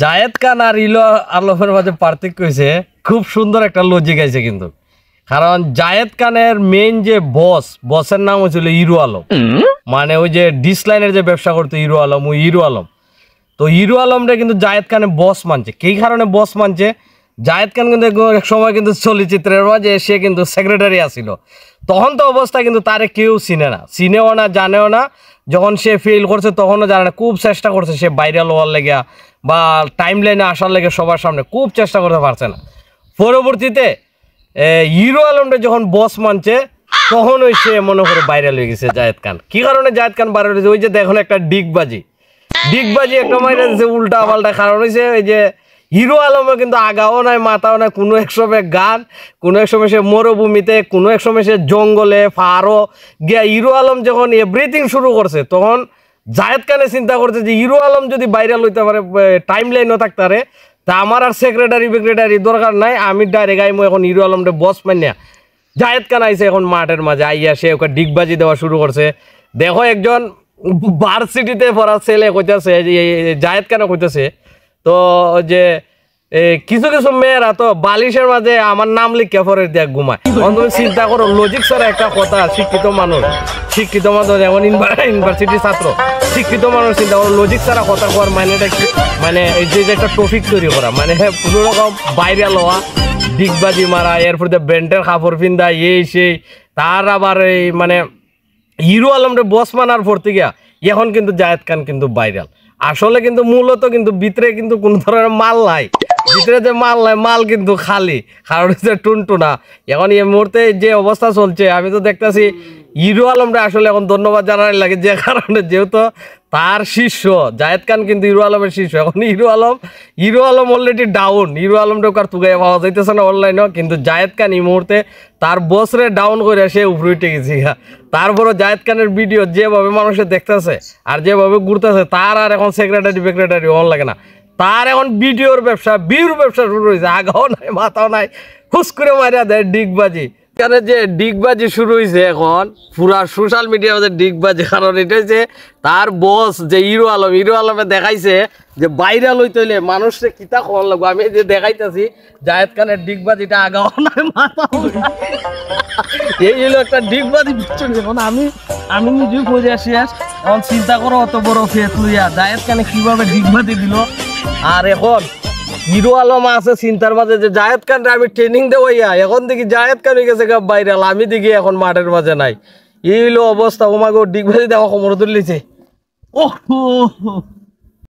জায়েদ খান আর hero আলমের মাঝে পার্থক্য হয়েছে, খুব সুন্দর একটা লজিক আছে কিন্তু। কারণ জায়েদ খানের মেইন যে বসের নাম হয়েছিল হিরো আলম, মানে ওই যে ডিসলাইনের যে ব্যবসা করতো হিরো আলম, ওই হিরো আলম। তো হিরো আলমটা কিন্তু জায়েদ খানের বস মানছে। কী কারণে বস মানছে? জায়েদ খান কিন্তু এক সময় কিন্তু চলচ্চিত্রের মাঝে সে কিন্তু সেক্রেটারি আসিল। তখন তো অবস্থা কিন্তু তারে কেউ চিনেও না জানেও না। যখন সে ফেল করছে তখনও জানে না, খুব চেষ্টা করছে সে ভাইরাল হওয়ার লেগে বা টাইম লাইনে আসার লেগে, সবার সামনে খুব চেষ্টা করতে পারছে না। পরবর্তীতে হিরো আলমটা যখন বস মানছে তখন ওই সে মনে করে ভাইরাল হয়ে গেছে জায়েদ খান। কি কারণে জায়েদ খান ভাইরাল হয়েছে? ওই যে দেখুন একটা ডিগবাজি একটা মাইরা দিচ্ছে উল্টা পাল্টা। কারণ হয়েছে ওই যে হিরো আলমে কিন্তু আগাও নাই মাথাও নাই, কোনো এক সময় গান, কোনো এক সময় সে মরুভূমিতে, কোনো এক সময় সে জঙ্গলে পাহাড়ও গিয়া হিরো আলম যখন এভরিথিং শুরু করছে তখন জায়েদ খানে চিন্তা করছে যে হিরো আলম যদি ভাইরাল হইতে পারে, টাইম লাইনও থাকতে পারে, তা আমার আর সেক্রেটারি দরকার নাই, আমি ডাইরেক্ট আইমো এখন হিরো আলমটা বস মানিয়া। জায়েদ খান আইসে এখন মাঠের মাঝে, আইয়া সে ওকে ডিগবাজি দেওয়া শুরু করছে। দেখো একজন ভার্সিটিতে পড়া ছেলে কইতেছে, জায়েদ খানে কইতেছে তো যে কিছু কিছু মেয়েরা তো বালিশের মাঝে আমার নাম লিখে পরে দেখ ঘুমায়। তুমি চিন্তা করো, লজিক ছাড়া একটা কথা। শিক্ষিত মানুষ যেমন ইউনিভার্সিটি ছাত্র, শিক্ষিত মানুষ চিন্তা করো, লজিক ছাড়া কথা কর মানেটা কি? মানে এই যে একটা টপিক তৈরি করা, মানে কোনো রকম ভাইরাল হওয়া, ডিগবাজি মারা, এরপর ব্যান্ডের কাপড় পিন্দা, এই সেই। তার আবার এই মানে হিরো আলমরে বস মানার পর থেকে এখন কিন্তু জায়েদ খান কিন্তু ভাইরাল। আসলে কিন্তু মূলত কিন্তু ভিতরে কিন্তু কোনো ধরনের মাল নাই, ভিতরে যে মাল নাই, মাল কিন্তু খালি। কারণ হচ্ছে টুনটুনা। এখন এই মুহূর্তে যে অবস্থা চলছে, আমি তো দেখতেছি হিরো আলমটা আসলে এখন ধন্যবাদ জানাই লাগে, যে কারণে যেহেতু তার শিষ্য জায়েদ খান কিন্তু হিরো আলমের শিষ্য। এখন হিরো আলম অলরেডি ডাউন, হিরো আলমটা আর তুগাই পাওয়া যাইতেছে না অনলাইনেও। কিন্তু জায়েদ খান এই মুহূর্তে তার বসরে ডাউন করে সে উপরে উঠে গেছে। তারপরও জায়েদ খানের ভিডিও যেভাবে মানুষের দেখতেছে আর যেভাবে ঘুরতেছে, তার আর এখন সেক্রেটারি অন লাগে না। তার এখন ভিডিওর ব্যবসা, ভিউর ব্যবসা শুরু হয়েছে। আগাও নাই মাথাও নাই, হুস করে মারিয়া দেয় ডিগবাজি। এখানে যে ডিগবাজি শুরু হয়েছে এখন পুরা সোশ্যাল মিডিয়ার মধ্যে ডিগবাজি। কারণ এটা হচ্ছে তার বস যে হিরো আলমে দেখাইছে যে ভাইরাল হইতে হইলে মানুষকে কিতা খবর লাগবো। আমি যে দেখাইতেছি জায়েদ খানের ডিগবাজিটা আগাও নাই মাথাও নাই, এই হলো একটা ডিগবাজি পিছন। এখন আমি নিজেও পড়ে আসি। এখন চিন্তা করো, অত বড় ফেস লইয়া জায়েদ খানে কিভাবে ডিগবাজি দিল। আর এখন হিরো আলম আছে চিন্তার মাঝে যে জায়েদ খানরে আমি ট্রেনিং দেওয়াইয়া, এখন দেখি জায়েদ খান হয়ে গেছে ভাইরাল, আমি দেখি এখন মাঠের মাঝে নাই। এই হলো অবস্থা। ও মাগো ডিগবাজি দেওয়া খবর তুলিছে। ও